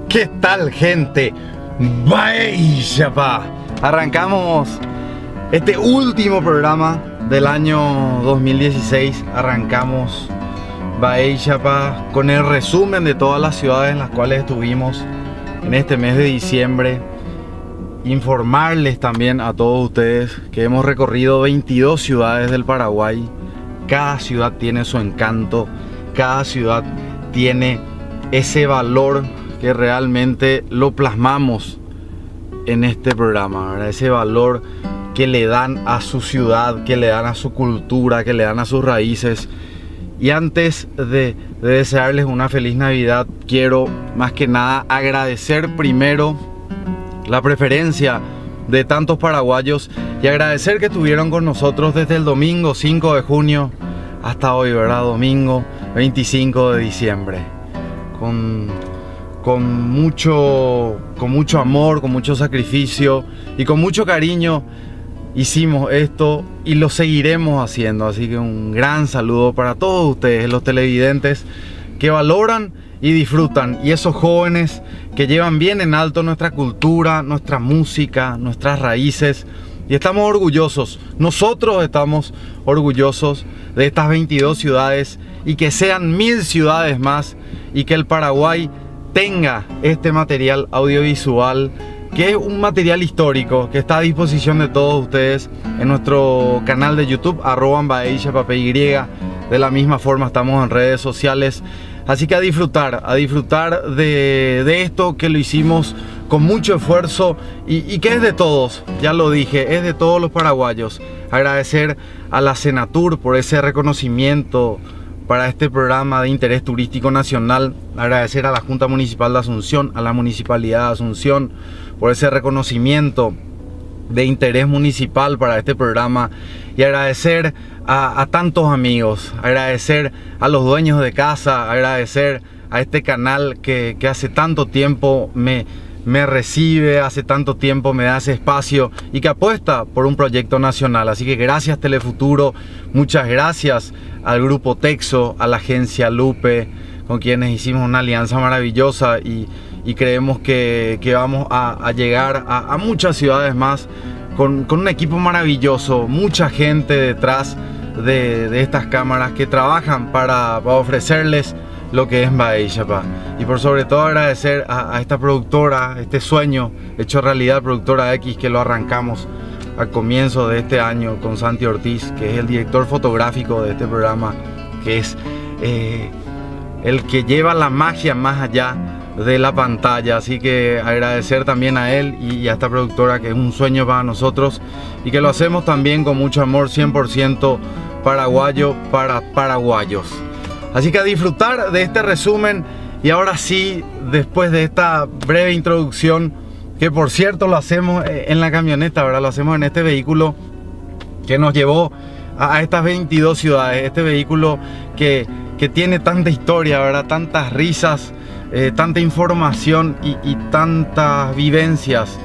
¿Qué tal, gente? Vaya pa. Arrancamos este último programa del año 2016. Arrancamos Baixapa con el resumen de todas las ciudades en las cuales estuvimos en este mes de diciembre. Informarles también a todos ustedes que hemos recorrido 22 ciudades del Paraguay. Cada ciudad tiene su encanto, cada ciudad tiene ese valor que realmente lo plasmamos en este programa, ¿verdad? Ese valor que le dan a su ciudad, que le dan a su cultura, que le dan a sus raíces. Y antes de desearles una feliz Navidad, quiero más que nada agradecer primero la preferencia de tantos paraguayos y agradecer que estuvieron con nosotros desde el domingo 5 de junio hasta hoy, ¿verdad? Domingo 25 de diciembre. Con mucho amor, con mucho sacrificio y con mucho cariño hicimos esto y lo seguiremos haciendo. Así que un gran saludo para todos ustedes, los televidentes que valoran y disfrutan, y esos jóvenes que llevan bien en alto nuestra cultura, nuestra música, nuestras raíces. Y estamos orgullosos, nosotros estamos orgullosos de estas 22 ciudades y que sean 1000 ciudades más, y que el Paraguay tenga este material audiovisual, que es un material histórico que está a disposición de todos ustedes en nuestro canal de YouTube, @baixapapy. De la misma forma estamos en redes sociales. Así que a disfrutar de esto que lo hicimos con mucho esfuerzo y que es de todos, ya lo dije, es de todos los paraguayos. Agradecer a la Senatur por ese reconocimiento para este programa de interés turístico nacional. Agradecer a la Junta Municipal de Asunción, a la Municipalidad de Asunción por ese reconocimiento de interés municipal para este programa, y agradecer a tantos amigos, agradecer a los dueños de casa, agradecer a este canal que hace tanto tiempo me recibe, hace tanto tiempo me da ese espacio y que apuesta por un proyecto nacional. Así que gracias Telefuturo, muchas gracias al Grupo Texo, a la agencia Lupe, con quienes hicimos una alianza maravillosa y creemos que vamos a llegar a muchas ciudades más con un equipo maravilloso, mucha gente detrás de estas cámaras que trabajan para ofrecerles lo que es Baixapa. Y por sobre todo agradecer a esta productora, este sueño hecho realidad, Productora X, que lo arrancamos al comienzo de este año con Santi Ortiz, que es el director fotográfico de este programa, que es el que lleva la magia más allá de la pantalla. Así que agradecer también a él y a esta productora, que es un sueño para nosotros y que lo hacemos también con mucho amor, 100% paraguayo para paraguayos. Así que a disfrutar de este resumen. Y ahora sí, después de esta breve introducción, que por cierto lo hacemos en la camioneta, ¿verdad? Lo hacemos en este vehículo que nos llevó a estas 22 ciudades, este vehículo que tiene tanta historia, ¿verdad? Tantas risas, tanta información y tantas vivencias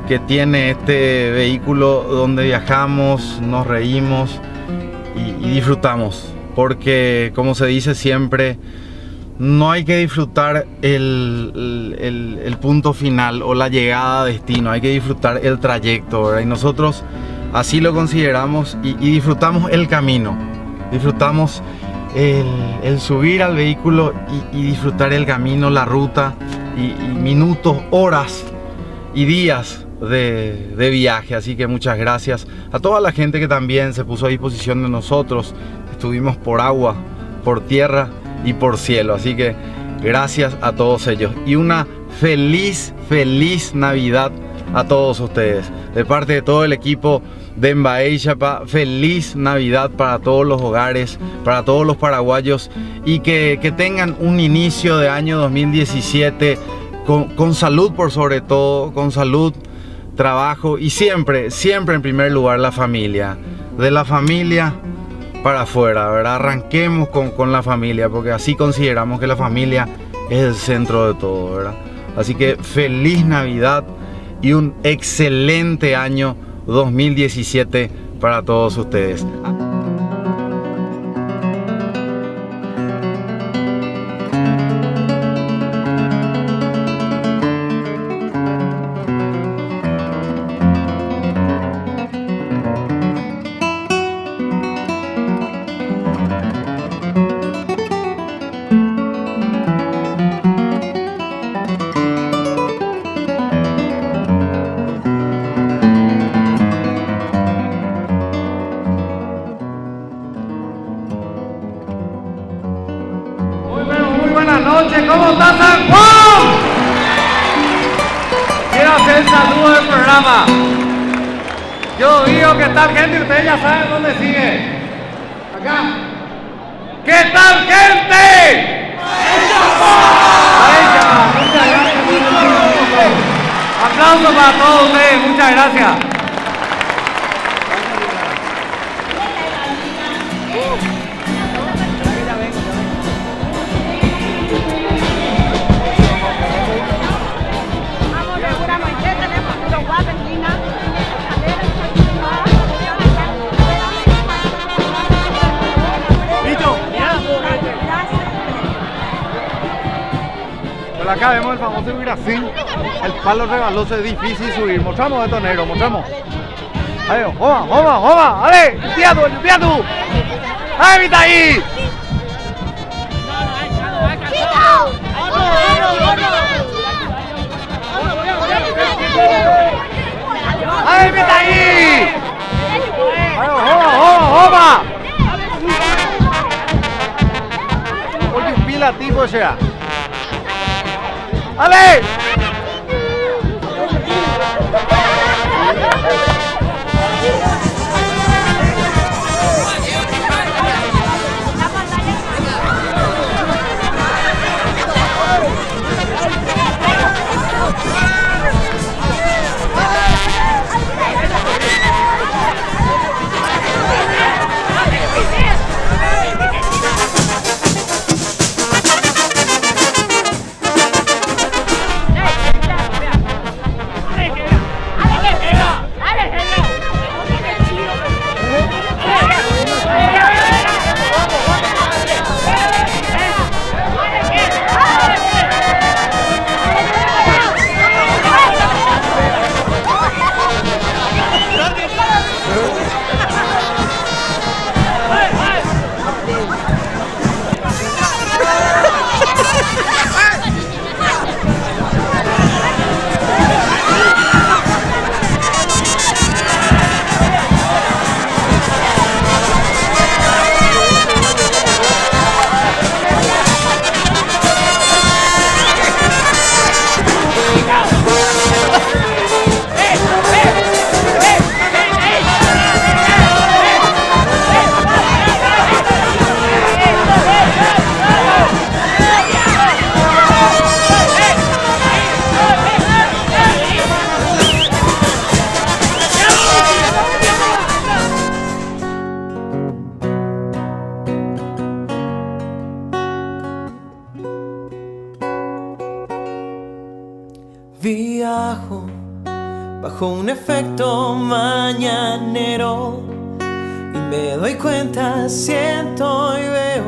que tiene este vehículo, donde viajamos, nos reímos y disfrutamos. Porque, como se dice siempre, no hay que disfrutar el punto final o la llegada a destino, hay que disfrutar el trayecto, ¿verdad? Y nosotros así lo consideramos y disfrutamos el camino, disfrutamos el subir al vehículo y disfrutar el camino, la ruta y minutos, horas y días de viaje. Así que muchas gracias a toda la gente que también se puso a disposición de nosotros. Estuvimos por agua, por tierra y por cielo, así que gracias a todos ellos y una feliz Navidad a todos ustedes de parte de todo el equipo de Embaé Chapa. Feliz Navidad para todos los hogares, para todos los paraguayos, y que tengan un inicio de año 2017 con salud, por sobre todo, con salud, trabajo y siempre en primer lugar la familia. De la familia para afuera, ¿verdad? Arranquemos con la familia, porque así consideramos que la familia es el centro de todo, ¿verdad? Así que feliz Navidad y un excelente año 2017 para todos ustedes. ¿Cómo está San Juan? Quiero hacer el saludo del programa. Yo digo que tal gente, ustedes ya saben dónde sigue. Acá. ¿Qué tal gente? Ahí ya, muchas gracias. Aplausos para todos ustedes, muchas gracias. Por acá vemos el famoso Ibiracín, el palo rebaloso, es difícil subir. Mostramos esto negro, mostramos. Ahí, ¡Joma! ¡Ale! ¡Tiatu! ¡Ay, mita ahí! ¡Ay, mita ahí! ¡Joma! Oye, pila tipo sea. ¡Ale! Viajo bajo un efecto mañanero y me doy cuenta, siento y veo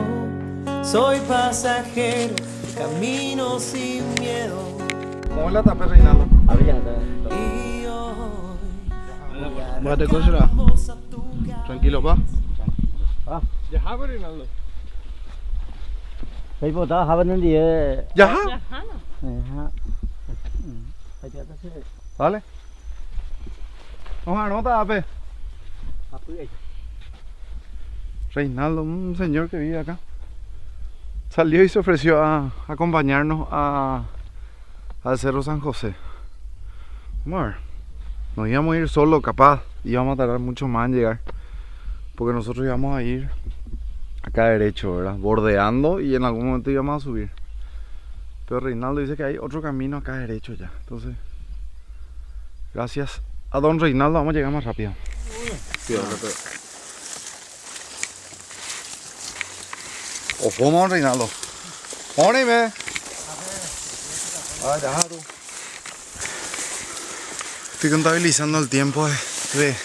Soy pasajero, camino sin miedo. ¿Cómo la tapé, Reinaldo? Y hoy Bate cosera. Tranquilo, pa. Thấy bộ ta haben denn die ¿Ya? Dale. Vamos a nota, Ape. Reinaldo, un señor que vive acá, salió y se ofreció a acompañarnos al Cerro San José. Vamos a ver. Nos íbamos a ir solo, capaz. Íbamos a tardar mucho más en llegar. Porque nosotros íbamos a ir acá derecho, ¿verdad? Bordeando y en algún momento íbamos a subir. Pero Reinaldo dice que hay otro camino acá derecho ya. Entonces, gracias a don Reinaldo vamos a llegar más rápido. O fumo, Reinaldo. Poneme. Estoy contabilizando el tiempo de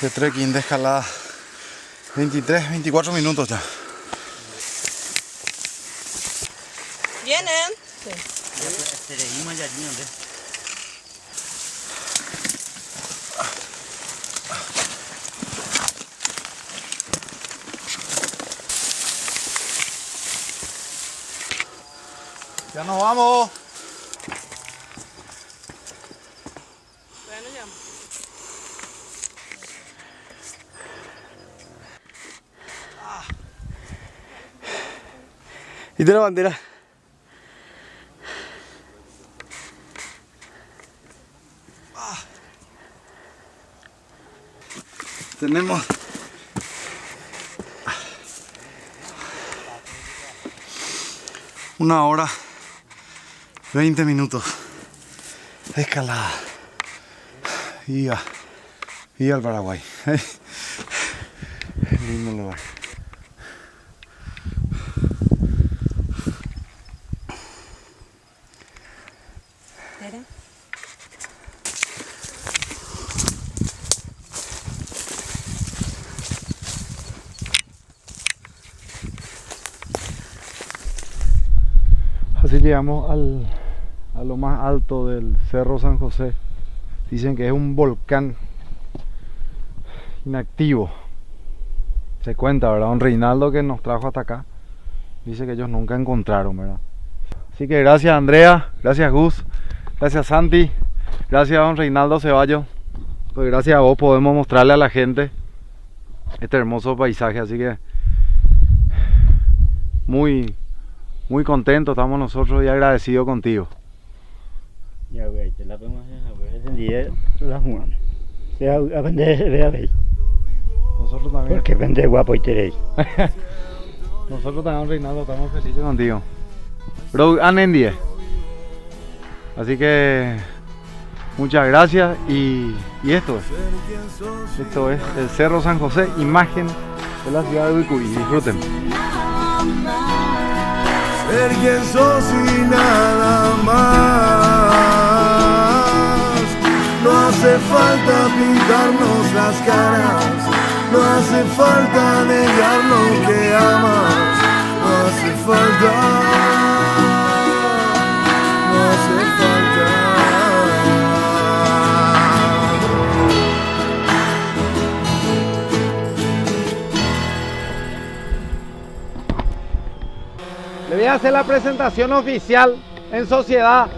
trekking, de escalada. 23, 24 minutos ya. ¿Vienen? Ya nos vamos. Bueno, ya. ¿Y de la bandera? Tenemos una hora 20 minutos de escalada y al Paraguay. Lindo lugar. Así llegamos a lo más alto del Cerro San José. Dicen que es un volcán inactivo. Se cuenta, ¿verdad? Don Reinaldo, que nos trajo hasta acá, dice que ellos nunca encontraron, ¿verdad? Así que gracias, Andrea, gracias, Gus, gracias, Santi, gracias a don Reinaldo Ceballos. Pues gracias a vos podemos mostrarle a la gente este hermoso paisaje. Así que muy contentos estamos nosotros y agradecidos contigo. Ya güey, te la vemos en día la jugamos. Se va a vender, ve a ver. Nosotros también. Porque vende guapo y teréis. Nosotros también, Reinaldo, estamos felices contigo. Bro, en 10. Así que muchas gracias y esto es el Cerro San José, imagen de la ciudad de Ubicuy. Disfruten. Ser quien sos y nada más. No hace falta pintarnos las caras, no hace falta negar lo que amas, no hace falta, no hace falta. Le voy a hacer la presentación oficial en sociedad.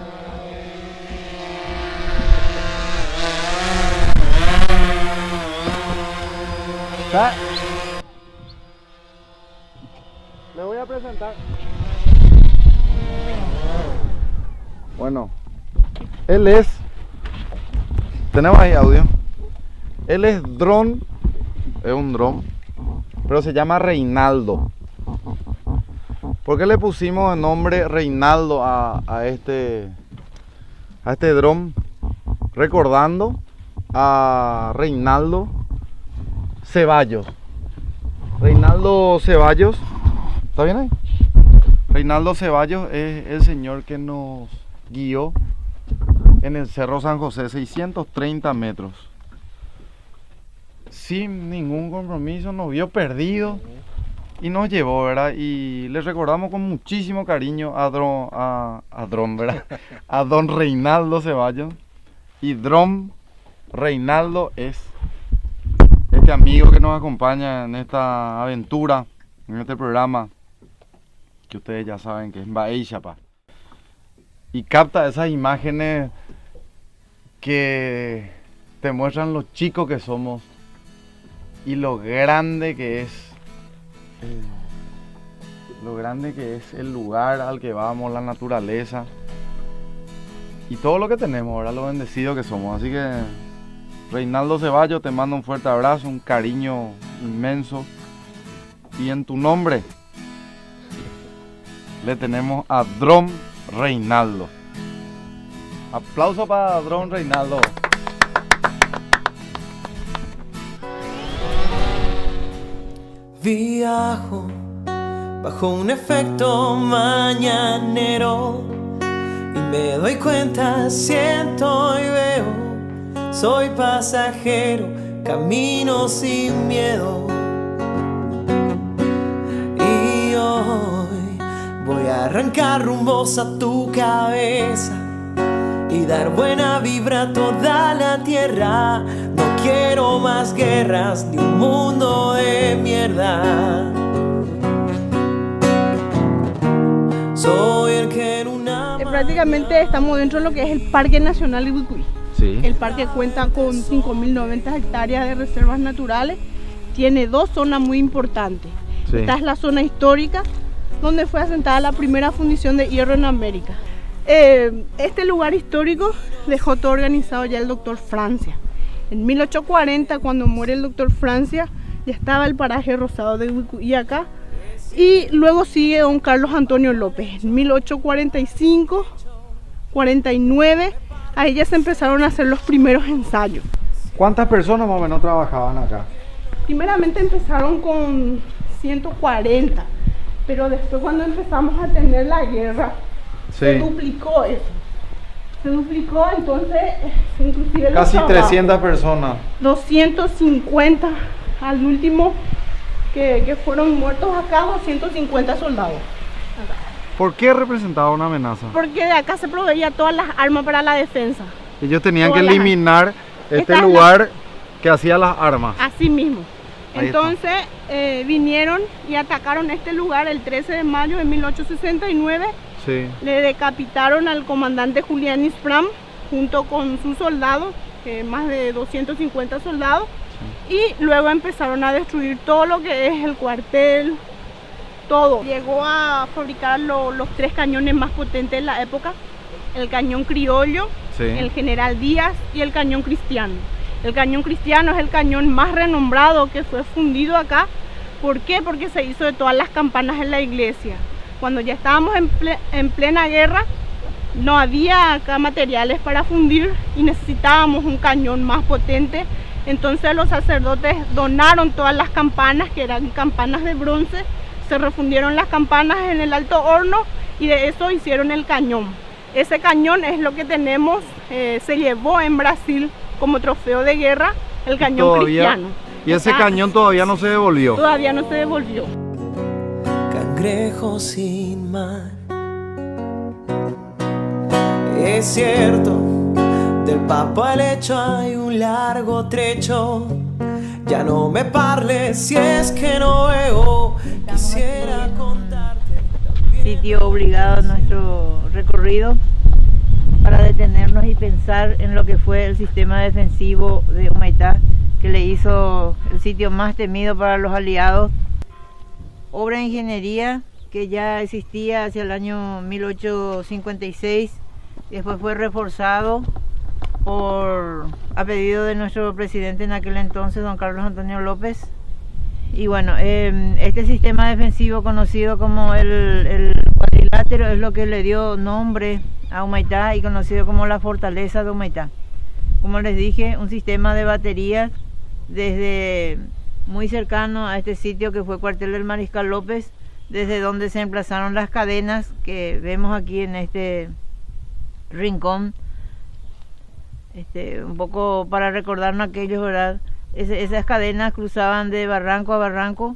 Le voy a presentar. Bueno, él es, tenemos ahí audio, él es dron, es un dron, pero se llama Reinaldo. ¿Por qué le pusimos el nombre Reinaldo a este dron? Recordando a Reinaldo Ceballos. Reinaldo Ceballos, ¿está bien ahí? Reinaldo Ceballos es el señor que nos guió en el Cerro San José, 630 metros. Sin ningún compromiso, nos vio perdido y nos llevó, ¿verdad? Y le recordamos con muchísimo cariño a Dron, ¿verdad? A don Reinaldo Ceballos. Y Dron Reinaldo es este amigo que nos acompaña en esta aventura, en este programa, que ustedes ya saben que es Baixapa. Y capta esas imágenes que te muestran lo chicos que somos y lo grande que es el lugar al que vamos, la naturaleza y todo lo que tenemos, ¿verdad? Lo bendecidos que somos. Así que Reinaldo Ceballos, te mando un fuerte abrazo, un cariño inmenso, y en tu nombre le tenemos a Dron Reinaldo. Aplauso para Dron Reinaldo. Viajo bajo un efecto mañanero y me doy cuenta, siento y veo, soy pasajero, camino sin miedo. Y hoy voy a arrancar rumbos a tu cabeza y dar buena vibra a toda la tierra. No quiero más guerras ni un mundo de mierda. Soy el que en una prácticamente estamos dentro de lo que es el Parque Nacional Ibucuy. Sí. El parque cuenta con 5.090 hectáreas de reservas naturales. Tiene dos zonas muy importantes. Sí. Esta es la zona histórica, donde fue asentada la primera fundición de hierro en América. Este lugar histórico dejó todo organizado ya el doctor Francia. En 1840, cuando muere el doctor Francia, ya estaba el paraje rosado de Ibucuy acá. Y luego sigue don Carlos Antonio López. En 1845, 49, ahí ya se empezaron a hacer los primeros ensayos. ¿Cuántas personas más o menos trabajaban acá? Primeramente empezaron con 140, pero después cuando empezamos a tener la guerra, se duplicó eso. Se duplicó, entonces inclusive casi los 300 personas. 250 al último que fueron muertos acá, 250 soldados. Acá. ¿Por qué representaba una amenaza? Porque de acá se proveía todas las armas para la defensa. Ellos tenían que Todas las eliminar este Esta es lugar que hacía las armas. Así mismo. Ahí Entonces vinieron y atacaron este lugar el 13 de mayo de 1869. Sí. Le decapitaron al comandante Julián Ispram junto con sus soldados, más de 250 soldados. Sí. Y luego empezaron a destruir todo lo que es el cuartel, todo. Llegó a fabricar los tres cañones más potentes de la época: el cañón criollo, Sí. el general Díaz y el cañón cristiano. El cañón cristiano es el cañón más renombrado que fue fundido acá. ¿Por qué? Porque se hizo de todas las campanas en la iglesia. Cuando ya estábamos en plena guerra, no había acá materiales para fundir y necesitábamos un cañón más potente. Entonces los sacerdotes donaron todas las campanas, que eran campanas de bronce. Se refundieron las campanas en el alto horno y de eso hicieron el cañón. Ese cañón es lo que tenemos, se llevó en Brasil como trofeo de guerra, el cañón cristiano. Y ese cañón todavía no se devolvió. Todavía no se devolvió. Cangrejo sin mar. Es cierto, del Papo al Hecho hay un largo trecho. Ya no me parles si es que no veo. Quisiera contarte. Sitio obligado a nuestro recorrido para detenernos y pensar en lo que fue el sistema defensivo de Humaitá, que le hizo el sitio más temido para los aliados. Obra de ingeniería que ya existía hacia el año 1856, después fue reforzado a pedido de nuestro presidente en aquel entonces, don Carlos Antonio López. Y bueno, este sistema defensivo conocido como el cuadrilátero es lo que le dio nombre a Humaitá y conocido como la fortaleza de Humaitá. Como les dije, un sistema de baterías desde muy cercano a este sitio que fue cuartel del Mariscal López, desde donde se emplazaron las cadenas que vemos aquí en este rincón. Un poco para recordarnos aquellos, ¿verdad? Esas cadenas cruzaban de barranco a barranco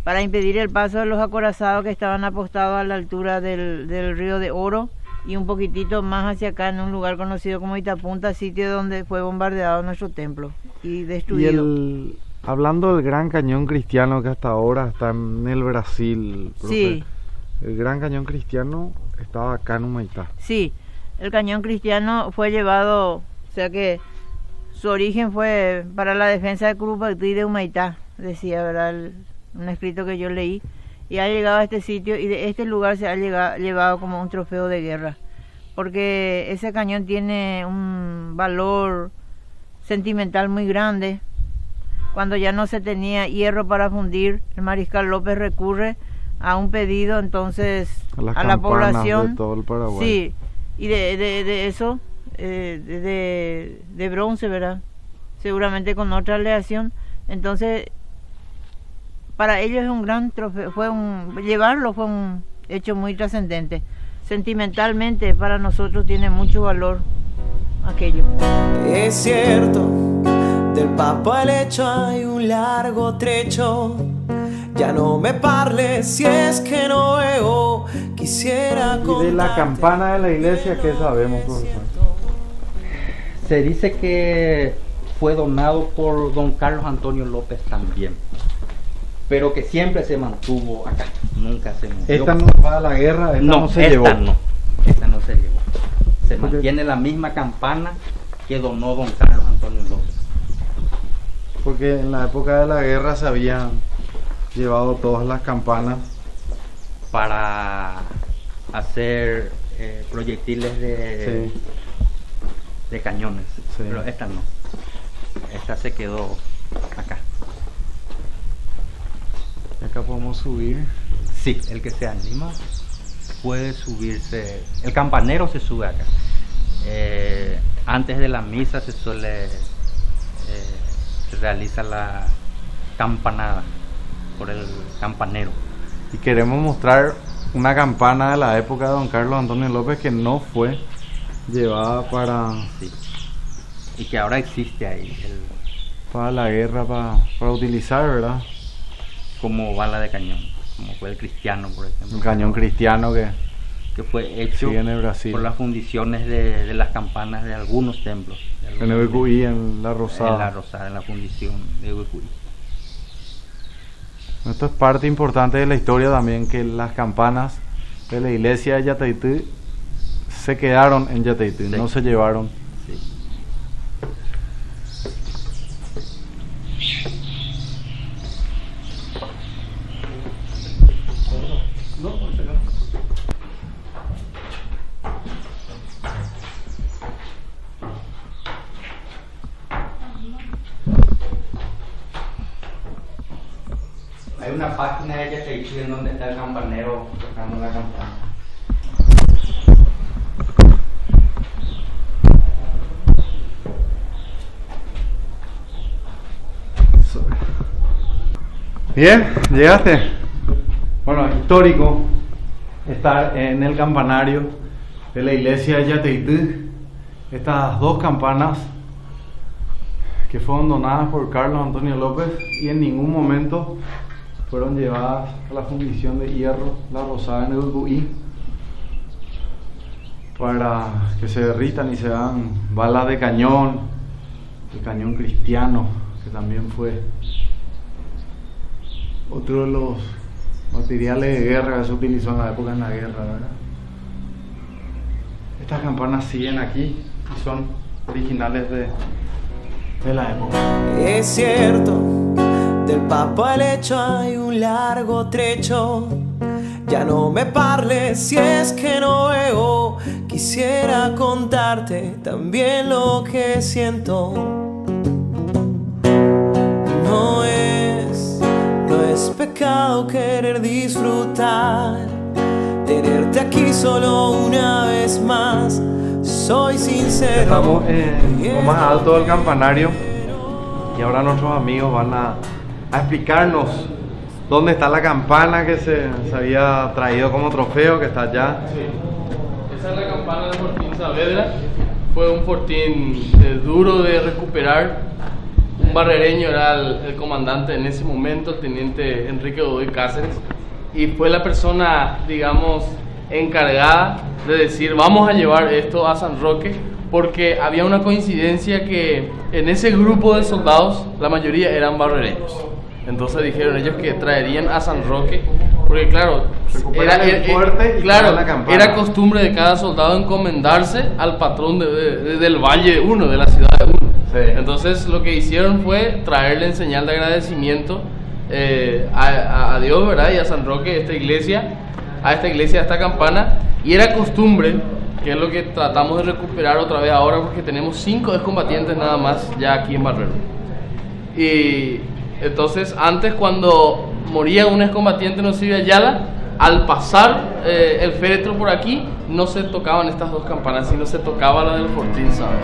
para impedir el paso de los acorazados que estaban apostados a la altura del río de Oro y un poquitito más hacia acá en un lugar conocido como Itapunta, sitio donde fue bombardeado nuestro templo y destruido. Hablando del Gran Cañón Cristiano que hasta ahora está en el Brasil, profe, Sí. El Gran Cañón Cristiano estaba acá en Humaitá. Sí, el Cañón Cristiano fue llevado, o sea que su origen fue para la defensa de Curupaytí de Humaitá, decía, ¿verdad? Un escrito que yo leí, y ha llegado a este sitio y de este lugar se ha llevado como un trofeo de guerra, porque ese cañón tiene un valor sentimental muy grande. Cuando ya no se tenía hierro para fundir, el mariscal López recurre a un pedido entonces las a la población de todo el Paraguay. Sí, y de eso de bronce, ¿verdad? Seguramente con otra aleación. Entonces para ellos es un gran trofeo, llevarlo fue un hecho muy trascendente. Sentimentalmente para nosotros tiene mucho valor aquello. Es cierto, del Papo al Hecho hay un largo trecho. Ya no me parles si es que no veo, quisiera contarte. Y de la campana de la iglesia, ¿qué sabemos, profesor? Se dice que fue donado por don Carlos Antonio López también, pero que siempre se mantuvo acá, nunca se movió. ¿Esta no va a la guerra? ¿Esta no se llevó? Esta no se llevó. Se mantiene la misma campana que donó don Carlos Antonio López. Porque en la época de la guerra se habían llevado todas las campanas para hacer proyectiles de cañones, Sí. pero esta no. Esta se quedó acá. Acá podemos subir. Sí, el que se anima puede subirse. El campanero se sube acá. Antes de la misa se realiza la campanada por el campanero. Y queremos mostrar una campana de la época de don Carlos Antonio López que no fue llevada para... Sí. Y que ahora existe ahí. Para la guerra, para utilizar, ¿verdad? Como bala de cañón, como fue el cristiano, por ejemplo. Un cañón cristiano que fue hecho en Brasil por las fundiciones de las campanas de algunos templos. En Ubicuí, en La Rosada. En La Rosada, en la fundición de Ubicuí. Esto es parte importante de la historia también, que las campanas de la iglesia de Yataití se quedaron en Yataití, sí. No se llevaron. Sí. Hay una página de Yataití en donde está el campanero tocando la campana. Bien, llegaste. Bueno, histórico estar en el campanario de la iglesia de Yataití. Estas dos campanas que fueron donadas por Carlos Antonio López y en ningún momento fueron llevadas a la fundición de hierro La Rosada en Ubicuí para que se derritan y se dan balas de cañón, el cañón cristiano, que también fue otro de los materiales de guerra que se utilizó en la época de la guerra, ¿verdad? Estas campanas siguen aquí y son originales de la época. Es cierto, del Papo al Hecho hay un largo trecho. Ya no me parles si es que no veo, quisiera contarte también lo que siento. No es pecado querer disfrutar, tenerte aquí solo una vez más. Soy sincero. Estamos en lo más alto del campanario y ahora nuestros amigos van a explicarnos dónde está la campana que se había traído como trofeo, que está allá. Sí. Esa es la campana de Fortín Saavedra. Fue un fortín duro de recuperar Un barrereño era el comandante en ese momento, el teniente Enrique Godoy Cáceres, y fue la persona, digamos, encargada de decir vamos a llevar esto a San Roque, porque había una coincidencia que en ese grupo de soldados la mayoría eran barrereños. Entonces dijeron ellos que traerían a San Roque, porque claro, era costumbre de cada soldado encomendarse al patrón del Valle 1, de la ciudad de 1. Sí. Entonces lo que hicieron fue traerle en señal de agradecimiento a Dios, ¿verdad? Y a San Roque, a esta iglesia, a esta campana. Y era costumbre, que es lo que tratamos de recuperar otra vez ahora, porque tenemos 5 excombatientes nada más ya aquí en Barrero. Y entonces antes, cuando moría un excombatiente en Osirio Ayala, al pasar el féretro por aquí no se tocaban estas 2 campanas, sino se tocaba la del Fortín, ¿sabes?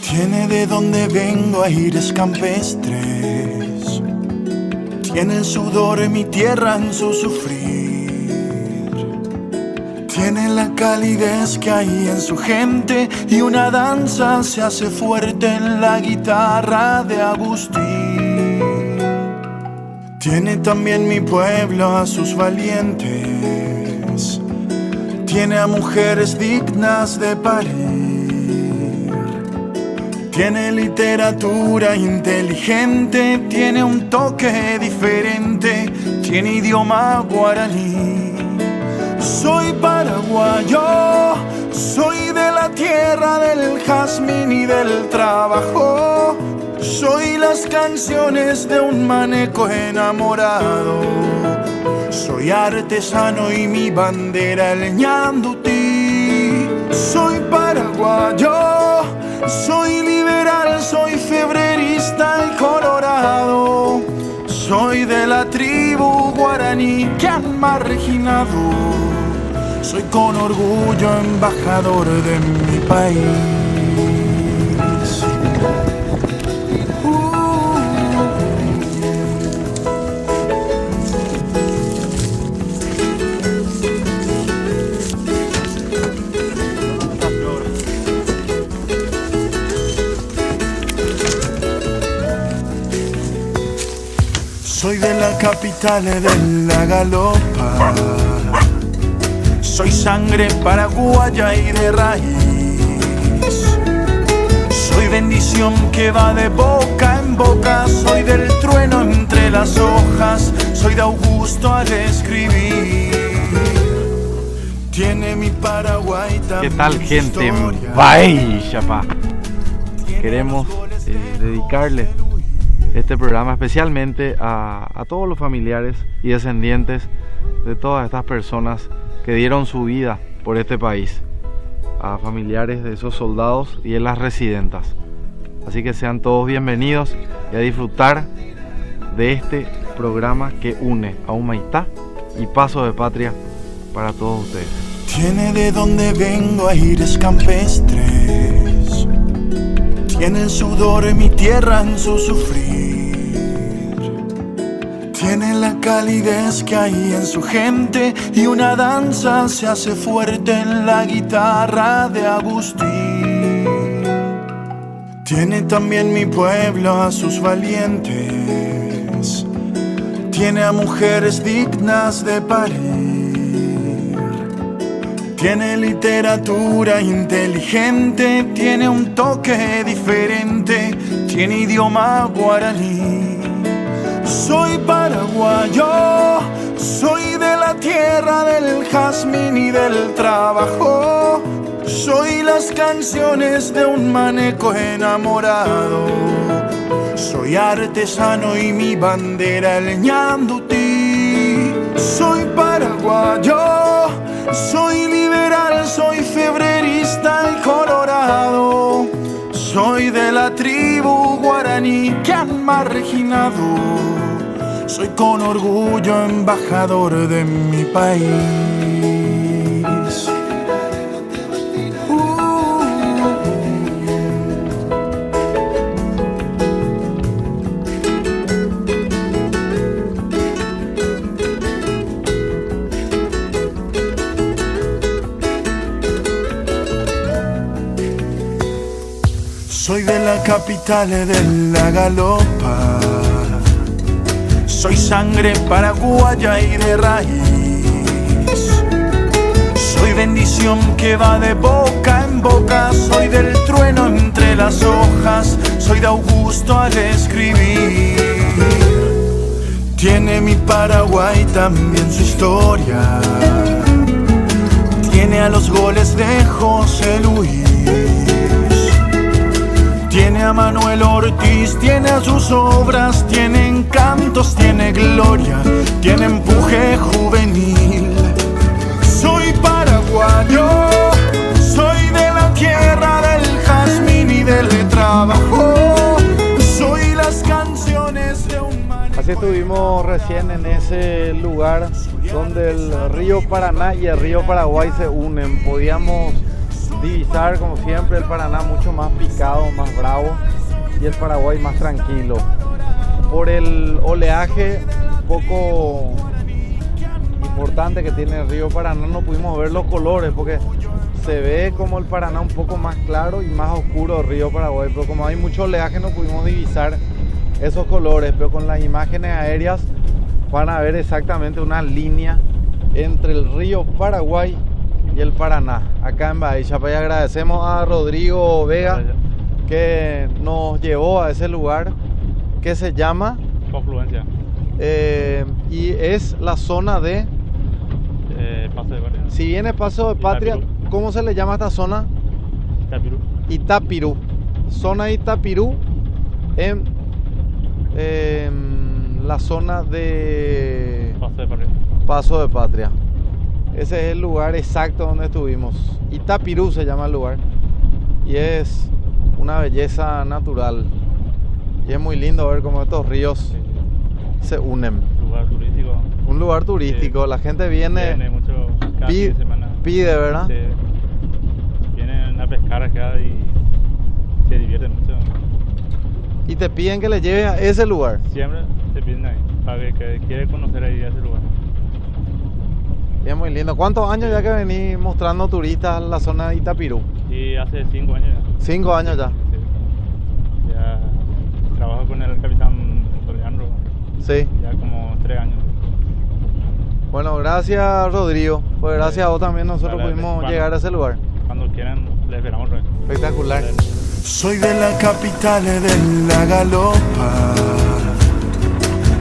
Tiene de donde vengo aires campestres, tiene el sudor de mi tierra en su sufrir, tiene la calidez que hay en su gente y una danza se hace fuerte en la guitarra de Agustín. Tiene también mi pueblo a sus valientes, tiene a mujeres dignas de parir. Tiene literatura inteligente, tiene un toque diferente, tiene idioma guaraní. Soy paraguayo, soy de la tierra del jazmín y del trabajo. Soy las canciones de un maneco enamorado. Soy artesano y mi bandera el ñandutí. Soy paraguayo, soy liberal, soy febrerista y colorado. Soy de la tribu guaraní que han marginado. Soy con orgullo embajador de mi país. Soy de la capital de la galopa, soy sangre paraguaya y de raíz. Soy bendición que va de boca en boca, soy del trueno entre las hojas, soy de Augusto al escribir. Tiene mi Paraguay también. ¿Qué tal, gente? Bye, chapa. Queremos dedicarle este programa especialmente a todos los familiares y descendientes de todas estas personas que dieron su vida por este país, a familiares de esos soldados y de las residentas. Así que sean todos bienvenidos y a disfrutar de este programa que une a Humaitá y Paso de Patria para todos ustedes. Tiene de donde vengo aires campestres, tiene el sudor de mi tierra en su sufrir. Tiene la calidez que hay en su gente y una danza se hace fuerte en la guitarra de Agustín. Tiene también mi pueblo a sus valientes, tiene a mujeres dignas de parir. Tiene literatura inteligente, tiene un toque diferente, tiene idioma guaraní. Soy paraguayo, soy de la tierra del jazmín y del trabajo. Soy las canciones de un maneco enamorado. Soy artesano y mi bandera el ñandutí. Soy paraguayo, soy liberal, soy febrerista y colorado. Soy de la tribu guaraní que han marginado. Soy con orgullo embajador de mi país. Soy de la capital de la galopa. Soy sangre paraguaya y de raíz. Soy bendición que va de boca en boca. Soy del trueno entre las hojas. Soy de Augusto al escribir. Tiene mi Paraguay también su historia. Tiene a los goles de José Luis. Tiene a Manuel Ortiz, tiene a sus obras, tiene encantos, tiene gloria, tiene empuje juvenil. Soy paraguayo, soy de la tierra del jazmín y del trabajo. Soy las canciones de un maní. Así estuvimos recién en ese lugar donde el río Paraná y el río Paraguay se unen. Podíamos divisar, como siempre, el Paraná mucho más picado, más bravo, y el Paraguay más tranquilo. Por el oleaje poco importante que tiene el río Paraná, no pudimos ver los colores, porque se ve como el Paraná un poco más claro y más oscuro el río Paraguay, pero como hay mucho oleaje no pudimos divisar esos colores, pero con las imágenes aéreas van a ver exactamente una línea entre el río Paraguay y el Paraná, acá en Bahía Chapay. Agradecemos a Rodrigo Vega que nos llevó a ese lugar que se llama Confluencia. Y es la zona de Paso de Patria. Si viene Paso de Patria, Itapirú. ¿Cómo se le llama esta zona? Itapirú. Itapirú. Zona de Itapirú en la zona de Paso de Patria. Paso de Patria. Ese es el lugar exacto donde estuvimos. Itapirú se llama el lugar. Y es una belleza natural. Y es muy lindo ver cómo estos ríos se unen. Lugar turístico. Un lugar turístico. La gente viene mucho cada fin de semana. Pide, ¿verdad? Sí. Vienen a pescar acá y se divierten mucho. Y te piden que le lleves a ese lugar. Siempre te piden ahí, para que quiere conocer ahí ese lugar. Y es muy lindo. ¿Cuántos años ya que venís mostrando turistas en la zona de Itapirú? Y hace 5 años ya. 5 años ya. Sí. Ya trabajo con el capitán Leandro. Sí. Ya como 3 años. Bueno, gracias Rodrigo. Pues gracias a vos también nosotros pudimos llegar a ese lugar. Cuando quieran, les esperamos. Espectacular. Soy de la capital de la galopa.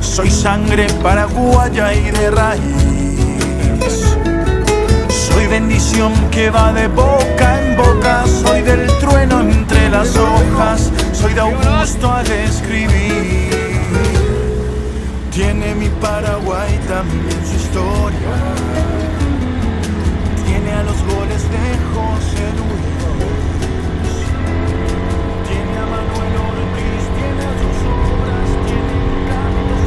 Soy sangre paraguaya y de raíz. Soy bendición que va de boca en boca. Soy del trueno entre las hojas. Soy de Augusto al escribir. Tiene mi Paraguay también su historia. Tiene a los goles de José Luis. Tiene a Manuel Ortiz, tiene a sus obras, tiene encantos.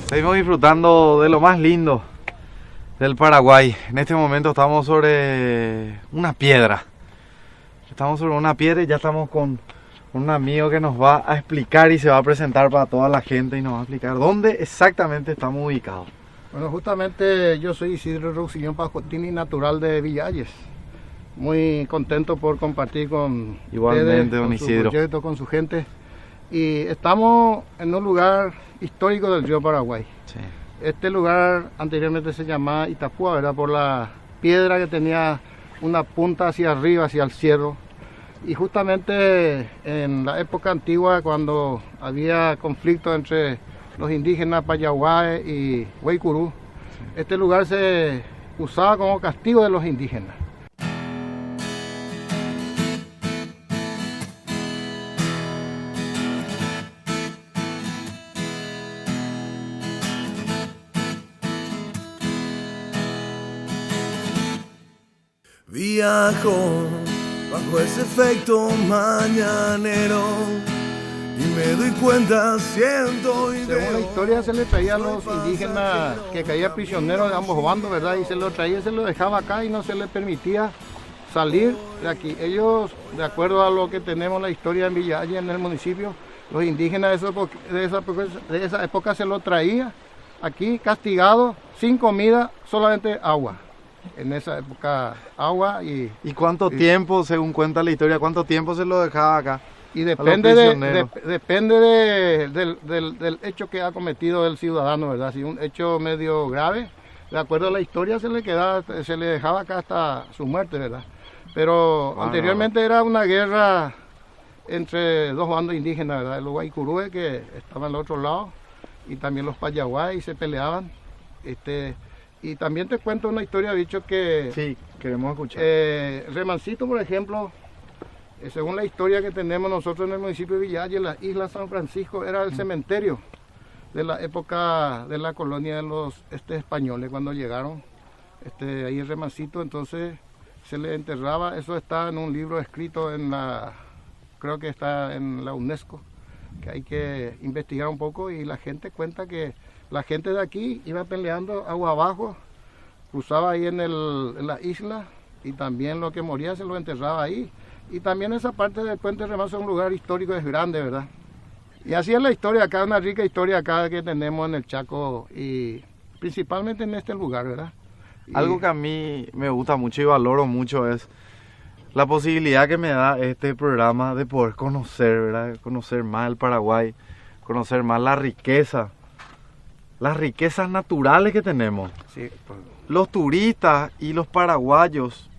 Seguimos disfrutando de lo más lindo del Paraguay. En este momento estamos sobre una piedra. Estamos sobre una piedra y ya estamos con un amigo que nos va a explicar y se va a presentar para toda la gente y nos va a explicar dónde exactamente estamos ubicados. Bueno, justamente yo soy Isidro Roussillon Pascuantini, natural de Villalles. Muy contento por compartir con igualmente ustedes, don con Isidro, su proyecto, con su gente. Y estamos en un lugar histórico del río Paraguay. Sí. Este lugar anteriormente se llamaba Itapúa, ¿verdad? Por la piedra que tenía una punta hacia arriba, hacia el cielo. Y justamente en la época antigua, cuando había conflicto entre los indígenas Payaguá y Guaycurú, este lugar se usaba como castigo de los indígenas. Viajo bajo ese efecto mañanero y me doy cuenta, siento y según la historia se le traía a los indígenas que caían prisioneros de ambos bandos, ¿verdad? Y se lo traía y se lo dejaba acá y no se les permitía salir de aquí. Ellos, de acuerdo a lo que tenemos la historia en Villalles, en el municipio, los indígenas de esa época se lo traía aquí castigado, sin comida, solamente agua. En esa época agua y... ¿Y cuánto tiempo, según cuenta la historia, cuánto tiempo se lo dejaba acá? Y depende del hecho que ha cometido el ciudadano, ¿verdad? Si un hecho medio grave, de acuerdo a la historia se le dejaba acá hasta su muerte, ¿verdad? Pero anteriormente era una guerra entre dos bandos indígenas, ¿verdad? Los Guaycurúes, que estaban al otro lado, y también los Payaguá, y se peleaban. Y también te cuento una historia, dicho que... Sí, queremos escuchar. Remancito, por ejemplo, según la historia que tenemos nosotros en el municipio de Villalles, la isla San Francisco era el cementerio de la época de la colonia de los españoles, cuando llegaron ahí en Remancito, entonces se le enterraba. Eso está en un libro escrito creo que está en la UNESCO, que hay que investigar un poco, y la gente cuenta que la gente de aquí iba peleando agua abajo, cruzaba ahí en la isla, y también lo que moría se lo enterraba ahí. Y también esa parte del puente Remanso es un lugar histórico, es grande, ¿verdad? Y así es la historia acá, una rica historia acá que tenemos en el Chaco, y principalmente en este lugar, ¿verdad? Algo que a mí me gusta mucho y valoro mucho es la posibilidad que me da este programa de poder conocer, ¿verdad? Conocer más el Paraguay, conocer más la riqueza, las riquezas naturales que tenemos. Sí, pues. Los turistas y los paraguayos,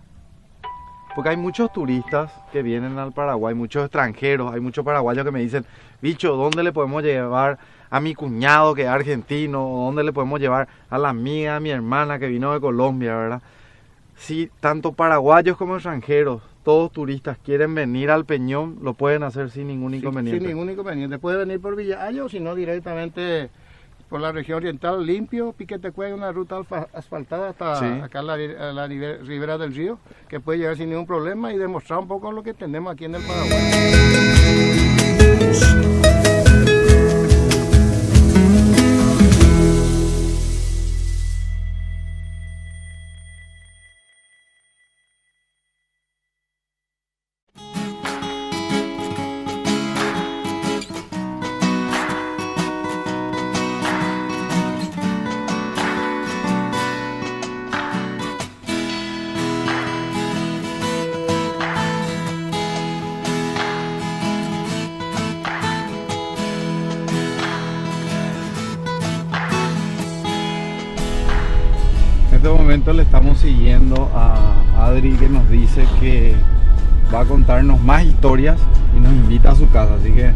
porque hay muchos turistas que vienen al Paraguay, muchos extranjeros, hay muchos paraguayos que me dicen, bicho, ¿dónde le podemos llevar a mi cuñado que es argentino? ¿Dónde le podemos llevar a la amiga, a mi hermana que vino de Colombia, verdad? Si tanto paraguayos como extranjeros, todos turistas quieren venir al Peñón, lo pueden hacer sin ningún inconveniente. Sin ningún inconveniente. Puede venir por Villalles o si no directamente por la región oriental, limpio, Piquetecué, una ruta asfaltada hasta acá la ribera del río, que puede llegar sin ningún problema y demostrar un poco lo que tenemos aquí en el Paraguay. En este momento le estamos siguiendo a Adri, que nos dice que va a contarnos más historias y nos invita a su casa, así que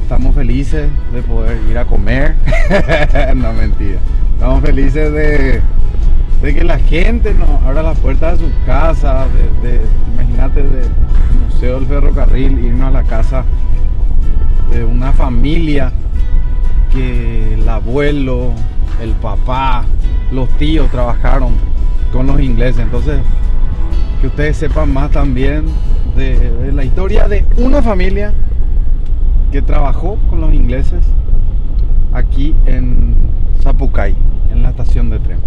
estamos felices de poder ir a comer. No, mentira, estamos felices de que la gente nos abra las puertas de su casa, imagínate, del Museo del Ferrocarril, irnos a la casa de una familia que el abuelo, el papá, los tíos trabajaron con los ingleses. Entonces, que ustedes sepan más también de la historia de una familia que trabajó con los ingleses aquí en Zapucay, en la estación de tren.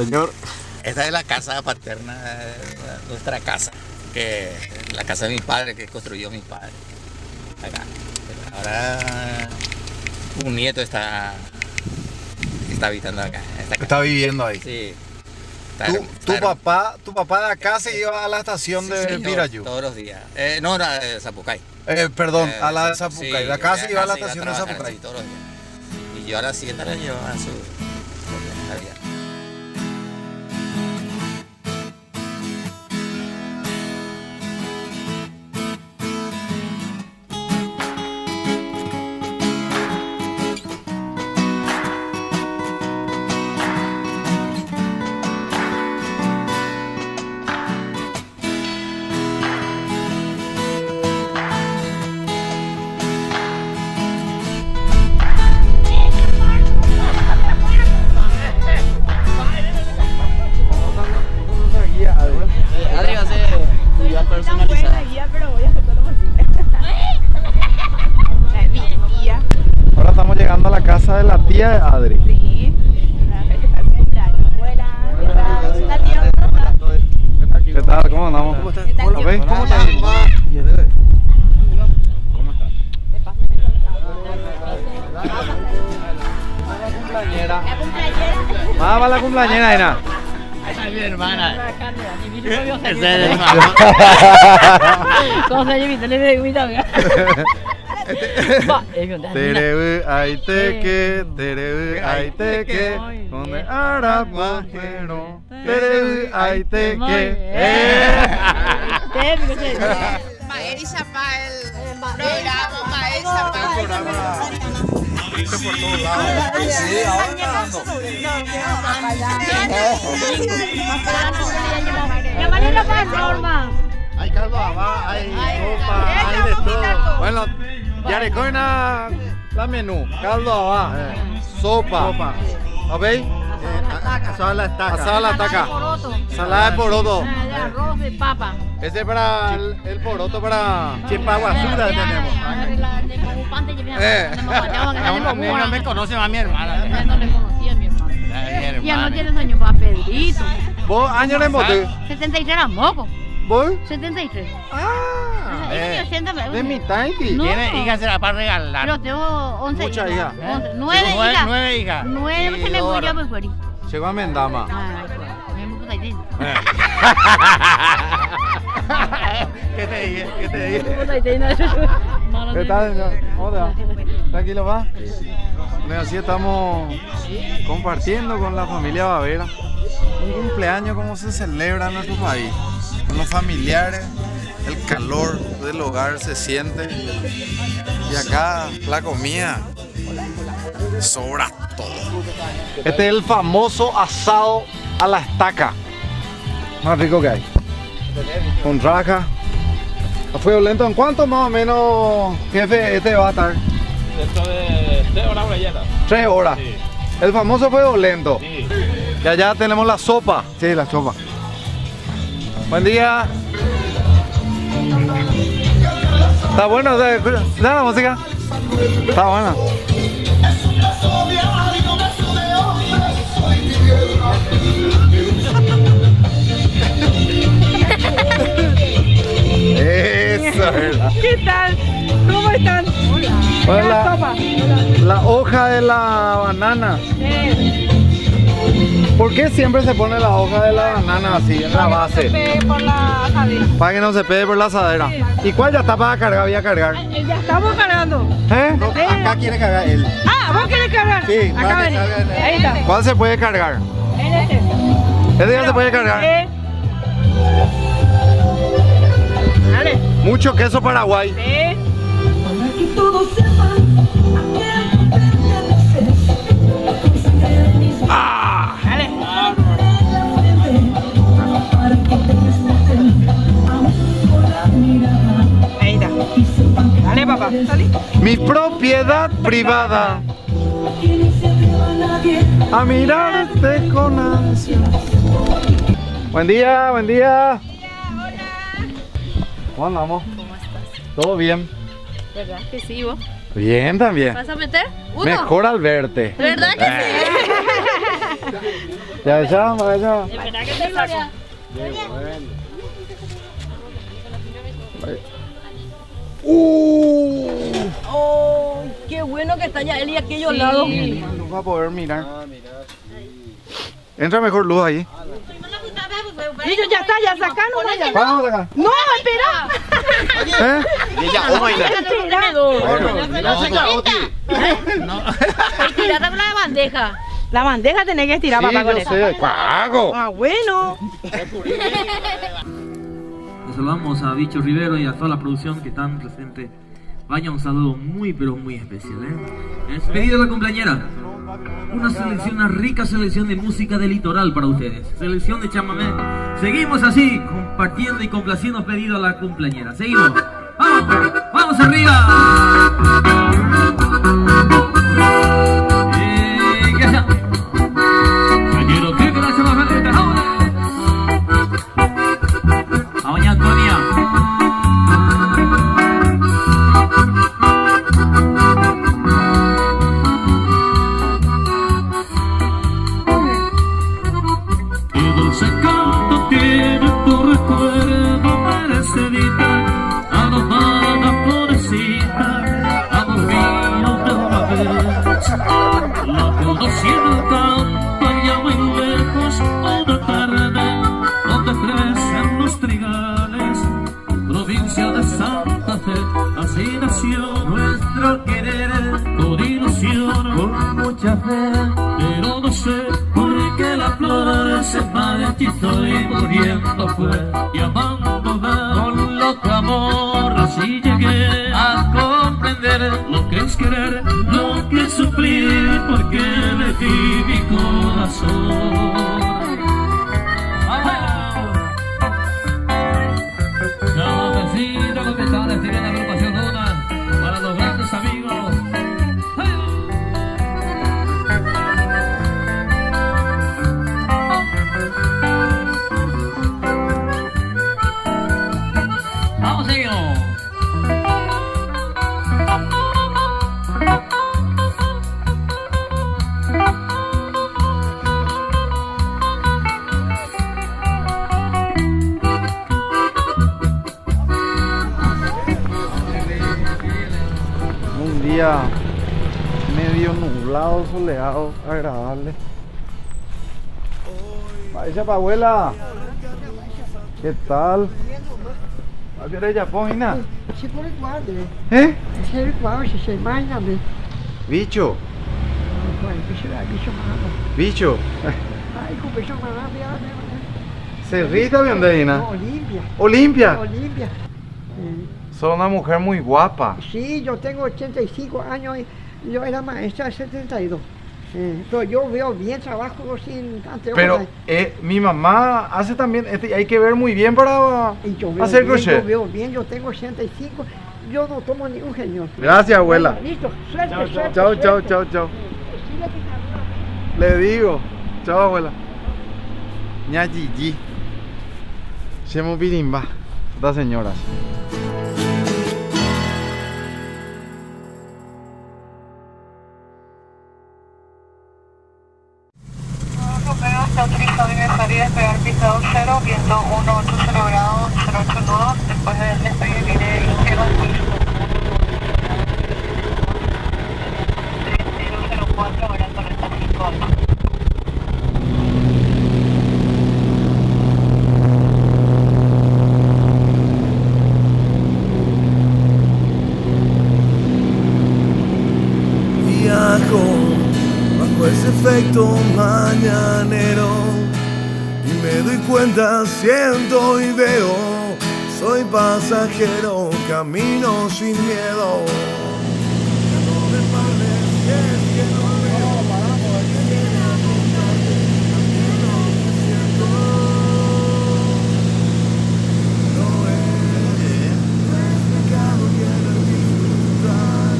Señor. Esta es la casa paterna, nuestra casa, que la casa de mi padre, que construyó mi padre. Acá. Ahora un nieto está habitando acá. Está viviendo ahí. Sí. Tu papá de acá se iba a la estación de Pirayú. Todos los días. No, era de Zapucay. Perdón, a la de Zapucay. Sí, de acá se iba a la se estación de trabajar, Zapucay. sí, todos los días. Y yo a la siguiente la llevaba a su vida. Adri va a ser guía personalizada. Ahora estamos llegando a la casa de la tía de Adri. Sí. ¿Qué tal? ¿Cómo andamos? ¿Cómo estás? ¿Cómo estás? ¿Cómo estás? Vamos a la cumpleañera, Aina. Esa es mi hermana. ¿Cómo se llama? Terebu, ay teque, terebu, ay teque, donde hará mojero, terebu, ay teque. Mael y Zapá, el programa Mael y Zapá. Por todos lados. Sí, ahora hay caldo abá, hay sopa, hay de todo. Bueno, Yarecoina, la menú, caldo abá, sopa, ¿veis? Asada la estaca. Asada la estaca. Salada de poroto. Arroz de papa. Ese es para el poroto para Chipaguazura tenemos. No me conoce más mi hermana. No le conocía a mi hermano. Ya no tienes años para Pedrito. ¿Vos años le moté? 73 era moco. ¿Vos? 73. De mi tanque. No. Tiene hijas será para regalar. Yo tengo 11 Muchas hijas. 9 hijas. 9 hijas. 9 se me murió muy fuerte. Llegó a Mendama. Ay, me puta idea. ¿Qué te dije? ¿Qué te dije? Puta idea. ¿Qué tal, señor? ¿Cómo te va? ¿Tranquilo, va? Bueno, así estamos compartiendo con la familia Bavera un cumpleaños como se celebra en nuestro país. Con los familiares, el calor del hogar se siente. Y acá la comida sobra todo. Este es el famoso asado a la estaca. Más rico que hay. Con raja. ¿A fuego lento? ¿En cuánto más o menos, jefe, este va a estar? Dentro de 3 horas por allá. 3 horas. Sí. El famoso fuego lento. Sí. Y allá tenemos la sopa. Sí, la sopa. Buen día. Está bueno, ¿escucha la música? Está buena. Eso, ¿verdad? ¿Qué tal? ¿Cómo están? Bueno, La sopa. la hoja de la banana. ¿Por qué siempre se pone la hoja de la banana así en la base? Por la asadera. Para que no se pegue por la asadera. Sí. ¿Y cuál ya está para cargar? Voy a cargar. Ya estamos cargando. ¿Eh? Acá quiere cargar él. Ah, ¿vos querés cargar? Sí, acá para que ven. salga en el- Ahí está. ¿Cuál se puede cargar? En este. ¿Este ya se puede cargar? Dale. Mucho queso paraguay. Sí. ¡Ah! Dale. Ahí está. Dale, papá. Salí. Mi propiedad privada. A mirarte con ansia. Buen día, buen día. ¿Cómo andamos? ¿Cómo estás? ¿Todo bien? ¿Verdad que sí, vos? Bien también. ¿Vas a meter? ¿Uno? Mejor al verte. ¿Verdad que sí? Ya, ya. De verdad que te saco. Oh, qué bueno que está ya él y aquellos lados. No va a poder mirar. Entra mejor luz ahí. Dicho, ya está, ya sacaron. Vamos acá. No, espera. Tirate con la bandeja. La bandeja tenés que estirar, papá, con eso. Ah, bueno. Nos saludamos a Bicho Rivero y a toda la producción que están presentes. Vaya un saludo muy pero muy especial, ¿eh? Es pedido de la cumpleañera. Una rica selección de música del litoral para ustedes. Selección de chamamé. Seguimos así, compartiendo y complaciendo pedido a la cumpleañera. Seguimos. ¡Vamos! ¡Vamos arriba! A doña Antonia. Qué dulce canto tiene tu recuerdo, merecidita, aromada florecita, amor mío de una vez. La conocí en el campo, allá muy lejos, una tarde, donde crecen los trigales, provincia de Santa Fe. Así nació nuestro querer, con ilusión, con mucha fe, pero no sé por qué la flor se marchitó y muriendo fue, y amándola con loco amor. Así llegué a comprender lo que es querer, lo que es sufrir, porque le di mi corazón. Cafecito con pistones, estoy viendo la agrupación Luna para los grandes amigos. Vamos, seguimos. Un día medio nublado, soleado, agradable. Vaya pa' abuela. ¿Qué tal? ¿A qué hora ya pogina? Si por el cuadro. ¿Eh? Si el cuadro, si se baña, me. Bicho. Bicho malo. Bicho. Ay, con bicho malo, ¿Cerrita, Biondadina? No, Olimpia. ¿Olimpia? Olimpia. Sos una mujer muy guapa. Sí, yo tengo 85 años y yo era maestra de 72. Pero yo veo bien, trabajo sin anteojos. Pero mi mamá hace también, hay que ver muy bien para hacer crochet. Yo veo bien, yo tengo 85, yo no tomo ni un genio. Gracias, abuela. Listo, suerte, suerte. Chao, suerte. chao, chao, chao. Le digo, chao, abuela. Ña Gigi. Chemo birimba, estas señoras. Está utilizando ingresaría despegar pista 0, viento 180 grados, 08 nudos, después del despegue viene izquierda al pulso. 3004, ahora torreta 58. Viajo bajo ese efecto mañanero y me doy cuenta, siento y veo, soy pasajero, camino sin miedo. No me pares, es que no veo, camino que siento, no es pecado, quiero disfrutar.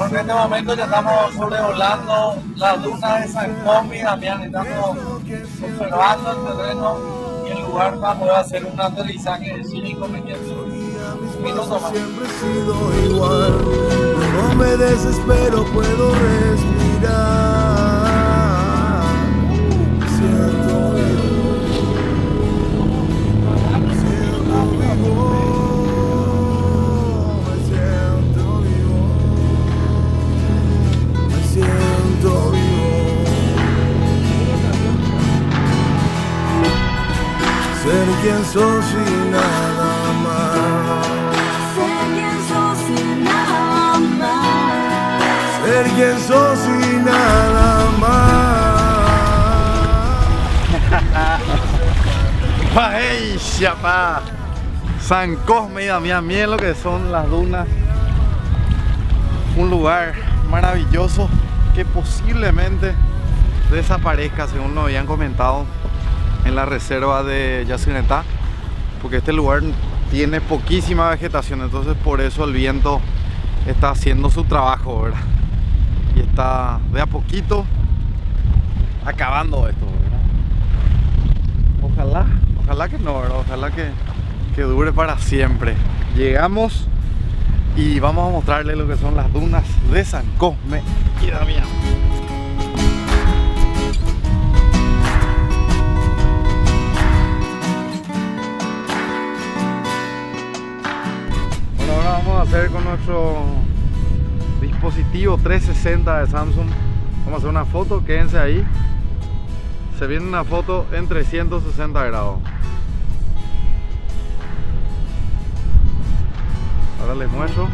En este momento ya estamos sobrevolando la duna de San Juan y Damián, estamos observando el terreno y el lugar para poder hacer un aterrizaje sin inconvenientes. Un minuto más. Siempre he sido igual, no me desespero, puedo respirar. que sos y nada más. Paella, pa. San Cosme y Damián, miren lo que son las dunas. Un lugar maravilloso que posiblemente desaparezca, según nos habían comentado en la reserva de Yacyretá, porque este lugar tiene poquísima vegetación, entonces por eso el viento está haciendo su trabajo, ¿verdad? Y está de a poquito acabando esto, ¿verdad? Ojalá que no, ¿verdad? Ojalá que dure para siempre. Llegamos y vamos a mostrarles lo que son las dunas de San Cosme y Damián. Bueno, ahora vamos a hacer con nuestro dispositivo 360 de Samsung. Vamos a hacer una foto, quédense ahí. Se viene una foto en 360 grados. Ahora les muestro.